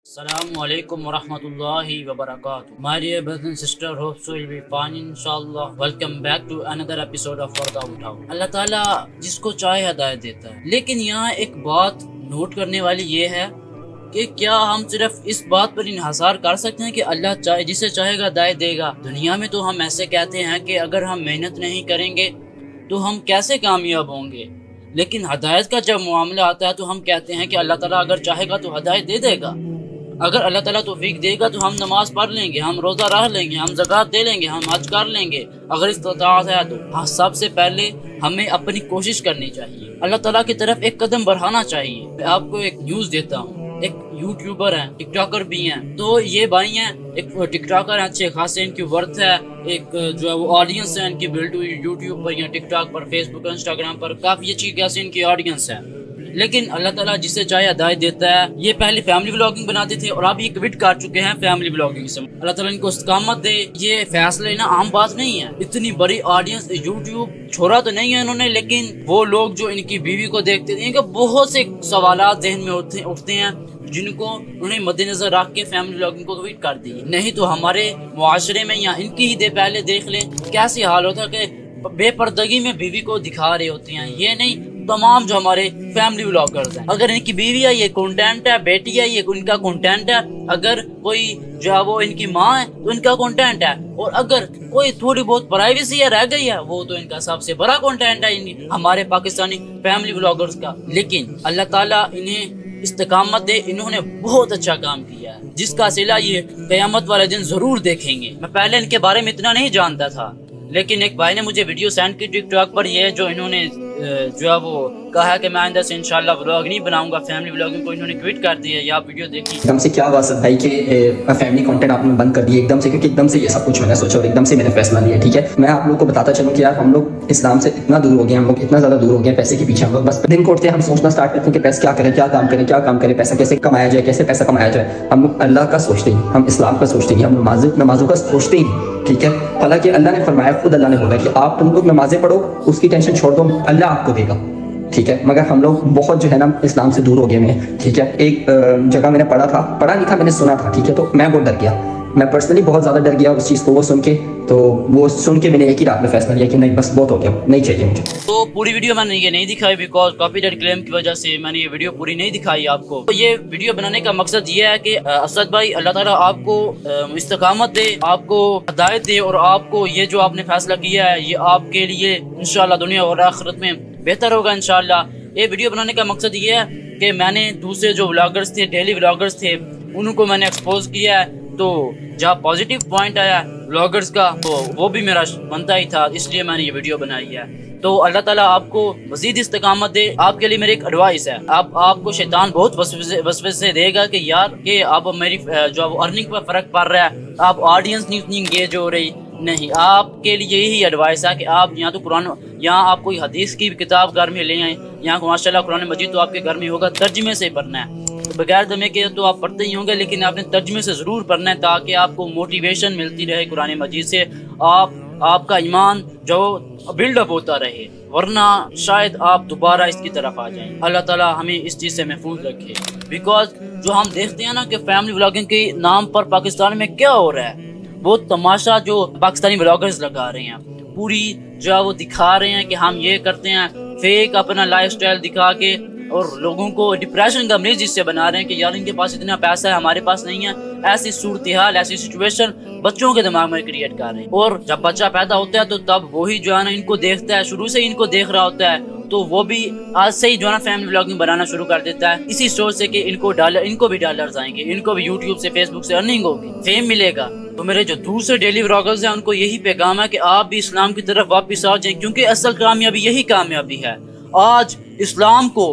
Assalamu alaikum warahmatullahi wabarakatuh. My dear brothers and sisters, hope so you'll be fine inshallah. Welcome back to another episode of पर्दा उठाओ। अल्लाह ताला जिसको चाहे हिदायत देता है, लेकिन यहाँ एक बात नोट करने वाली ये है कि क्या हम सिर्फ इस बात पर इन्हिसार कर सकते हैं कि अल्लाह चाहे जिसे चाहेगा हिदायत देगा। दुनिया में तो हम ऐसे कहते हैं कि अगर हम मेहनत नहीं करेंगे तो हम कैसे कामयाब होंगे, लेकिन हिदायत का जब मामला आता है तो हम कहते हैं कि अल्लाह ताला अगर चाहेगा तो हिदायत दे देगा। अगर अल्लाह ताला तौफीक देगा तो हम नमाज पढ़ लेंगे, हम रोज़ा रह लेंगे, हम ज़कात दे लेंगे, हम हज कर लेंगे अगर इस्तिताअत है तो। हाँ, सबसे पहले हमें अपनी कोशिश करनी चाहिए, अल्लाह ताला की तरफ एक कदम बढ़ाना चाहिए। मैं आपको एक न्यूज़ देता हूँ। एक यूट्यूबर हैं, टिकटॉकर भी हैं, तो ये भाई हैं, एक टिकटॉकर हैं, अच्छे खासे इनकी वर्थ है, एक जो है वो ऑडियंस है इनकी बिल्ड हुई यूट्यूब पर या टिकटॉक पर, फेसबुक, इंस्टाग्राम पर काफ़ी अच्छी खासी इनकी ऑडियंस है। लेकिन अल्लाह ताला जिसे चाहे हिदायत देता है। ये पहले फैमिली व्लॉगिंग बनाते थे और अब ये क्विट कर चुके हैं फैमिली व्लॉगिंग से। अल्लाह ताला इनको इस्तिकामत दे। ये फैसला लेना आम बात नहीं है, इतनी बड़ी ऑडियंस, यूट्यूब छोड़ा तो नहीं है इन्होंने, लेकिन वो लोग जो इनकी बीवी को देखते थे, इनके बहुत से सवालात जहन में उठते हैं जिनको उन्हें मद्देनजर रख के फैमिली व्लॉगिंग को ट्वीट कर दी। नहीं तो हमारे मुआशरे में या इनकी ही पहले देख लें कैसी हाल होता है कि बेपर्दगी में बीवी को दिखा रहे होते हैं। ये नहीं, तमाम जो हमारे फैमिली व्लॉगर्स हैं, अगर इनकी बीवी है ये कंटेंट है, बेटी है ये उनका कंटेंट है, अगर कोई जो है वो इनकी माँ है तो इनका कंटेंट है, और अगर कोई थोड़ी बहुत प्राइवेसी है रह गई है वो तो इनका सबसे बड़ा कंटेंट है हमारे पाकिस्तानी फैमिली व्लॉगर्स का। लेकिन अल्लाह ताला इन्हें इस्तिकामत दे, इन्होंने बहुत अच्छा काम किया है जिसका सिला ये क़यामत वाले दिन जरूर देखेंगे। मैं पहले इनके बारे में इतना नहीं जानता था, लेकिन एक भाई ने मुझे वीडियो सेंड की टिकटॉक पर, ये जो इन्होंने जो है वो कहा कि मैं आइंदा से इंशाल्लाह व्लॉग नहीं बनाऊंगा, फैमिली व्लॉगिंग को इन्होंने क्विट कर दिया। ये आप वीडियो देखिए। एकदम से क्या हुआ भाई के फैमिली कंटेंट आपने बंद कर दिया एकदम से, क्योंकि एकदम से ये सब कुछ मैंने सोचा और एकदम से मैंने फैसला लिया। ठीक है, मैं आप लोगों को बताता चलूँ कि यार हम लोग इस्लाम से इतना दूर हो गए, हम लोग इतना ज़्यादा दूर हो गए पैसे के पीछे। हम लोग बस दिन को उठते हैं, हम सोचना स्टार्ट करते हैं कि पैसे क्या करें, क्या काम करें, क्या काम करें, पैसा कैसे कमाया जाए, कैसे पैसा कमाया जाए। हम लोग अल्लाह का सोचते हैं, हम इस्लाम का सोचते हैं, हम नमाजों का सोचते ही। ठीक है, हालांकि अल्लाह ने फरमाया, खुद अल्लाह ने बोला कि आप तुम लोग नमाजें पढ़ो, उसकी टेंशन छोड़ दो, अल्लाह आपको देगा। ठीक है, मगर हम लोग बहुत जो है ना इस्लाम से दूर हो गए हैं। ठीक है, एक जगह मैंने पढ़ा नहीं था, मैंने सुना था। ठीक है, तो मैं बहुत डर गया, मैं पर्सनली बहुत ज़्यादा डर गया उस चीज़ को, वो सुन के। तो वो सुन के मैंने एक ही रात में फैसला लिया कि नहीं, बस बहुत हो गया, नहीं चाहिए मुझे। तो पूरी वीडियो मैंने ये नहीं दिखाई बिकॉज कॉपीराइट क्लेम की वजह से मैंने ये वीडियो पूरी नहीं दिखाई आपको। तो ये वीडियो बनाने का मकसद ये है कि असद भाई अल्लाह ताला आपको इस्तिकामत दे, आपको हिदायत दे, और आपको ये जो आपने फैसला किया है ये आपके लिए इंशाल्लाह दुनिया और आखिरत में बेहतर होगा इंशाल्लाह। ये वीडियो बनाने का मकसद ये है कि मैंने दूसरे जो व्लॉगर्स थे, डेली व्लॉगर्स थे, उनको मैंने एक्सपोज किया है। तो जहाँ पॉजिटिव पॉइंट आया व्लॉगर्स का तो वो भी मेरा बनता ही था, इसलिए मैंने ये वीडियो बनाई है। तो अल्लाह ताला आपको मजीद इस्तिकामत दे। आपके लिए मेरी एक एडवाइस है, आपको शैतान बहुत वसवसे देगा कि यार कि आप मेरी जो अर्निंग पर फर्क पड़ रहा है, आप ऑडियंस नहीं उतनी इंगेज हो रही। नहीं, आपके लिए यही एडवाइस है कि आप यहाँ तो कुरान, यहाँ आप कोई हदीस की किताब घर में ले आए, यहाँ माशाल्लाह कुरान मजीद तो आपके घर में होगा, तर्जुमे से पढ़ना है। तो बगैर दमे के तो आप पढ़ते ही होंगे, लेकिन आपने तर्जुमे से ज़रूर पढ़ना है ताकि आपको मोटिवेशन मिलती रहे कुरान मजीद से, आपका ईमान जो बिल्डअप होता रहे, वरना शायद आप दोबारा इसकी तरफ आ जाएं। अल्लाह ताला हमें इस चीज़ से महफूज रखे। बिकॉज जो हम देखते हैं ना कि फैमिली व्लॉगिंग के नाम पर पाकिस्तान में क्या हो रहा है, वो तमाशा जो पाकिस्तानी व्लॉगर्स लगा रहे हैं, पूरी जो है वो दिखा रहे हैं कि हम ये करते हैं, फेक अपना लाइफस्टाइल दिखा के, और लोगों को डिप्रेशन का मरीज जिससे बना रहे हैं कि यार इनके पास इतना पैसा है, हमारे पास नहीं है। ऐसी सूरत हाल, ऐसी सिचुएशन बच्चों के दिमाग में क्रिएट कर रहे हैं। और जब बच्चा पैदा होता है तो तब वही जो है ना इनको देखता है, शुरू से ही इनको देख रहा होता है, तो वो भी आज से ही जो है ना फैमिली व्लॉगिंग बनाना शुरू कर देता है, इसी सोच से कि इनको भी डॉलर्स आएंगे, इनको भी यूट्यूब से, फेसबुक से अर्निंग होगी, फेम मिलेगा। तो मेरे जो दूसरे डेली व्लॉगर्स हैं उनको यही पैगाम है कि आप भी इस्लाम की तरफ वापस आ जाएं, क्योंकि असल कामयाबी यही कामयाबी है। आज इस्लाम को,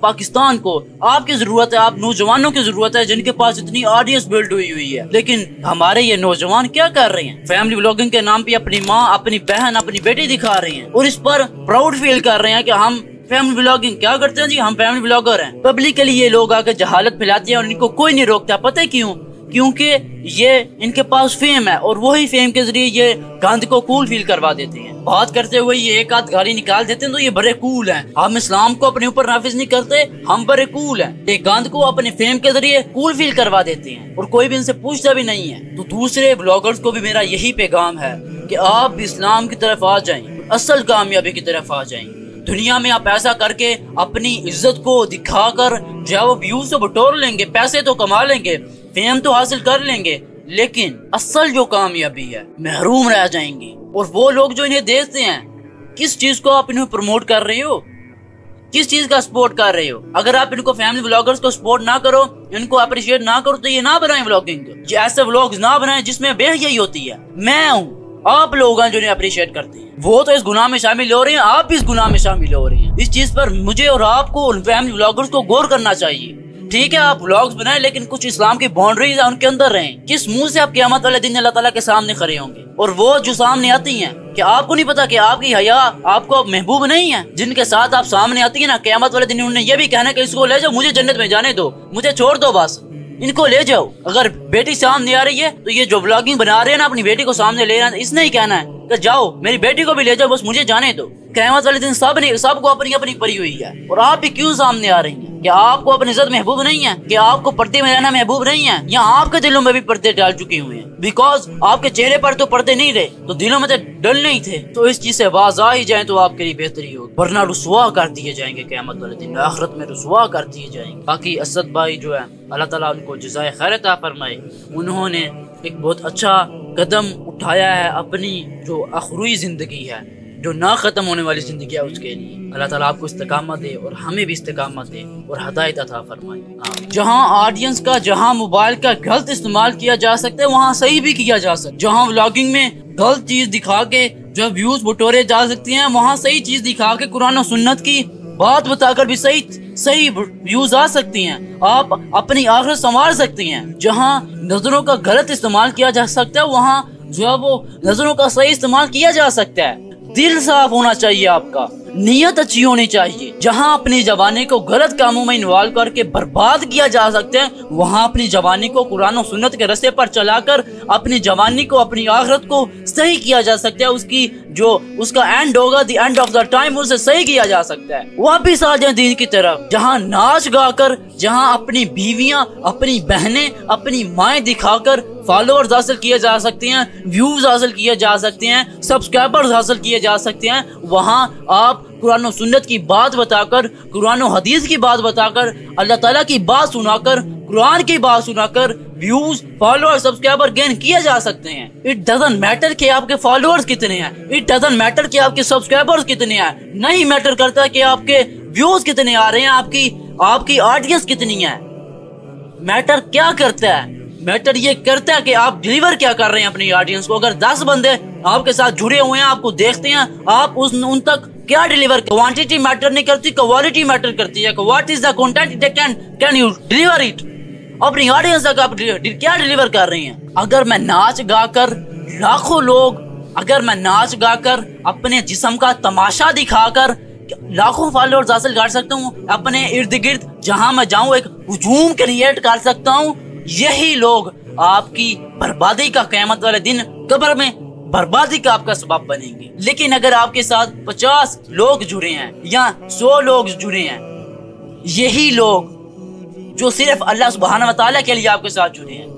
पाकिस्तान को आपकी जरूरत है, आप नौजवानों की जरूरत है जिनके पास इतनी ऑडियंस बिल्ड हुई है। लेकिन हमारे ये नौजवान क्या कर रहे हैं, फैमिली व्लॉगिंग के नाम पे अपनी माँ, अपनी बहन, अपनी बेटी दिखा रहे हैं, और इस पर प्राउड फील कर रहे हैं कि हम फैमिली व्लॉगिंग क्या करते हैं जी, हम फैमिली व्लॉगर हैं। पब्लिकली ये लोग आकर जहालत फैलाते हैं और इनको कोई नहीं रोकता। पता है क्यों? क्योंकि ये इनके पास फेम है और वही फेम के जरिए ये गंद को कूल फील करवा देते हैं। बात करते हुए ये एक आध गाली निकाल देते हैं तो ये बड़े कूल हैं। हम इस्लाम को अपने ऊपर नाफिज नहीं करते, हम बड़े कूल हैं। एक गांध को अपने फेम के जरिए कूल फील करवा देते हैं और कोई भी इनसे पूछता भी नहीं है। तो दूसरे ब्लॉगर्स को भी मेरा यही पैगाम है कि आप इस्लाम की तरफ आ जाएं, असल कामयाबी की तरफ आ जाएं। दुनिया में आप ऐसा करके अपनी इज्जत को दिखाकर जो है वो व्यूज तो बटोर लेंगे, पैसे तो कमा लेंगे, फेम तो हासिल कर लेंगे, लेकिन असल जो कामयाबी है महरूम रह जाएंगे। और वो लोग जो इन्हें देखते हैं, किस चीज को आप इन्हें प्रमोट कर रहे हो, किस चीज का सपोर्ट कर रहे हो? अगर आप इनको फैमिली व्लॉगर्स को सपोर्ट ना करो, इनको अप्रिशिएट ना करो, तो ये ना बनाए व्लॉगिंग, ऐसे व्लॉग्स ना बनाए जिसमें बेहयाई होती है। मैं हूँ, आप लोग हैं जो इन्हें अप्रिशिएट करते हैं, वो तो इस गुनाह में शामिल हो रहे हैं, आप भी इस गुनाह में शामिल हो रहे हैं। इस चीज पर मुझे और आपको फैमिली व्लॉगर्स को गौर करना चाहिए। ठीक है, आप व्लॉग्स बनाएं, लेकिन कुछ इस्लाम की बाउंड्रीज है उनके अंदर रहें। किस मुंह से आप क़यामत वाले दिन अल्लाह ताला के सामने खड़े होंगे? और वो जो सामने आती हैं, क्या आपको नहीं पता कि आपकी हया आपको महबूब नहीं है? जिनके साथ आप सामने आती है ना, क़यामत वाले दिन उन्हें ये भी कहना कि इसको ले जाओ, मुझे जन्नत में जाने दो, मुझे छोड़ दो, बस इनको ले जाओ। अगर बेटी सामने आ रही है तो ये जो व्लॉगिंग बना रहे हैं ना, अपनी बेटी को सामने ले रहे हैं, इसने ही कहना है कि जाओ मेरी बेटी को भी ले जाओ, बस मुझे जाने दो। क़यामत वाले दिन सबको अपनी अपनी पड़ी हुई है, और आप भी क्यों सामने आ रही हैं? क्या आपको अपनी इज्जत महबूब नहीं है? क्या आपको पर्दे में रहना महबूब नहीं है? या आपके दिलों में भी पर्दे डाल चुके हुए हैं? बिकॉज आपके चेहरे पर तो पर्दे नहीं रहे, तो दिलों में तो डल नहीं थे। तो इस चीज से बाज आ ही जाए तो आपके लिए बेहतरी होगी, वरना रुसवा कर दिए जाएंगे क़यामत वाले दिन, आखिरत में रुसवा कर दिए जाएंगे। बाकी असद भाई जो है, अल्लाह ताला उनको जज़ाए खैर अता फरमाए, उन्होंने एक बहुत अच्छा कदम उठाया है अपनी जो आखिरी जिंदगी है, जो ना खत्म होने वाली जिंदगी है, उसके लिए। अल्लाह ताला आपको इस्तिकामत दे और हमें भी इस्तिकामत दे और हिदायत अता फरमाए। जहां ऑडियंस का, जहां मोबाइल का गलत इस्तेमाल किया जा सकता है, वहां सही भी किया जा सकता है। जहां व्लॉगिंग में गलत चीज दिखा के जो व्यूज बटोरे जा सकती हैं, वहां सही चीज दिखा के कुरान और सुन्नत की बात बताकर भी सही व्यूज आ सकती हैं। आप अपनी आखिरत संवार सकती हैं। जहां नजरों का गलत इस्तेमाल किया जा सकता है, वहां जो है वो नजरों का सही इस्तेमाल किया जा सकता है। दिल साफ होना चाहिए, आपका नीयत अच्छी होनी चाहिए। जहां अपनी जवानी को गलत कामों में इन्वॉल्व करके बर्बाद किया जा सकता है, वहां अपनी जवानी को कुरान और सुन्नत के रास्ते पर चलाकर अपनी जवानी को, अपनी आखिरत को सही किया जा सकता है। उसकी जो उसका एंड होगा, the end of the time, उसे सही किया जा सकता है। वापिस आ जाए दीन की तरफ, जहां नाच गाकर, जहां अपनी बीवियां, अपनी बहनें, अपनी माएँ दिखाकर फॉलोअर्स हासिल किए जा सकते हैं, व्यूज हासिल किए जा सकते हैं, सब्सक्राइबर्स हासिल किए जा सकते हैं। वहां आप कुरान और सुन्नत की बात बताकर, कुरान और हदीस की बात बताकर, अल्लाह ताला की बात सुनाकर, कुरान की बात सुनाकर व्यूज, फॉलोअर्स, सब्सक्राइबर गेन किए जा सकते हैं। इट डजंट मैटर कि आपके फॉलोअर्स कितने हैं, इट डजंट मैटर कि आपके सब्सक्राइबर्स कितने हैं, नहीं मैटर करता कि आपके व्यूज कितने आ रहे हैं, आपकी ऑडियंस कितनी है। मैटर क्या करता है? मैटर ये करता है कि आप डिलीवर क्या कर रहे हैं अपनी ऑडियंस को। अगर 10 बंदे आपके साथ जुड़े हुए हैं, आपको देखते हैं, आप उन तक क्या डिलीवर, क्वांटिटी मैटर नहीं करती, क्वालिटी मैटर करती है। What is the content can you deliver it? अपनी ऑडियंस तक आप क्या डिलीवर कर रहे हैं? अगर मैं नाच गाकर लाखों लोग, अगर मैं नाच गाकर अपने जिस्म का तमाशा दिखाकर लाखों फॉलोअर्स हासिल कर सकता हूँ, अपने इर्द गिर्द जहां मैं जाऊं एक हुजूम क्रिएट कर सकता हूँ, यही लोग आपकी बर्बादी का, क़यामत वाले दिन कब्र में बर्बादी का आपका सबब बनेंगे। लेकिन अगर आपके साथ 50 लोग जुड़े हैं या 100 लोग जुड़े हैं, यही लोग जो सिर्फ अल्लाह सुब्हानहू व तआला के लिए आपके साथ जुड़े हैं,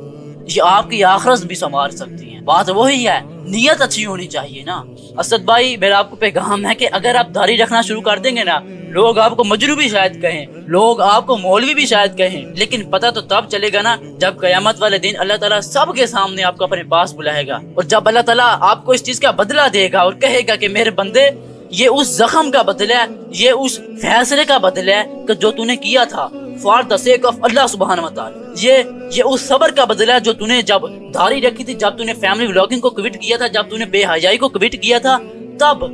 ये आपकी आखिरत भी संवार सकती हैं। बात वही है, नीयत अच्छी होनी चाहिए ना। असद भाई, मेरा आपको पैगाम है कि अगर आप दाढ़ी रखना शुरू कर देंगे ना, लोग आपको मजनू भी शायद कहें, लोग आपको मौलवी भी शायद कहें, लेकिन पता तो तब चलेगा ना जब क़यामत वाले दिन अल्लाह ताला सबके सामने आपको अपने पास बुलाएगा, और जब अल्लाह ताला आपको इस चीज का बदला देगा और कहेगा कि मेरे बंदे, ये उस जख्म का बदला है, ये उस फैसले का बदला है कि जो तूने किया था फॉर द सेक ऑफ अल्लाह सुब्हानहू व तआला। ये उस सब्र का बदला है जो तूने जब दाढ़ी रखी थी, जब तूने फैमिली व्लॉगिंग को क्विट किया था, जब तूने बेहयाई को क्विट किया था, तब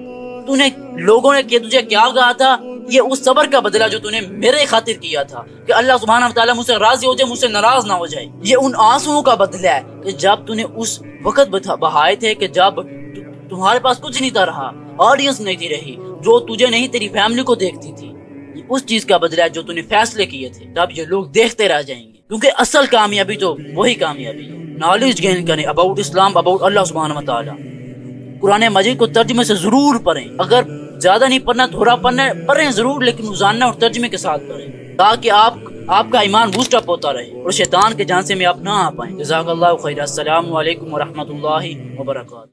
तूने लोगों ने तुझे क्या कहा था, ये उस सब्र का बदला जो तूने मेरे खातिर किया था कि अल्लाह सुब्हानहू व तआला मुझसे राजी हो जाए, मुझसे नाराज ना हो जाए। ये उन आंसुओं का बदला है कि जब तूने उस वक्त बहाए थे कि जब तुम्हारे पास कुछ नहीं था रहा, ऑडियंस नहीं थी रही, जो तुझे नहीं तेरी फैमिली को देखती थी, उस चीज का बदला है जो तूने फैसले किए थे। तब ये लोग देखते रह जाएंगे, क्योंकि असल कामयाबी तो वही कामयाबी है। नॉलेज गेन करें अबाउट इस्लाम, अबाउट अल्लाह सुब्हानहू व तआला। قرآن مجید کو ترجمے سے ضرور پڑھیں. اگر زیادہ نہیں پڑھنا، تھوڑا پڑھنا پڑھیں ضرور، لیکن روزانہ اور ترجمے کے ساتھ پڑھیں تاکہ آپ کا ایمان بوسٹ اپ ہوتا رہے اور شیطان کے جانسے میں آپ نہ آ پائیں. جزاک اللہ خیر. السلام علیکم ورحمۃ اللہ وبرکاتہ.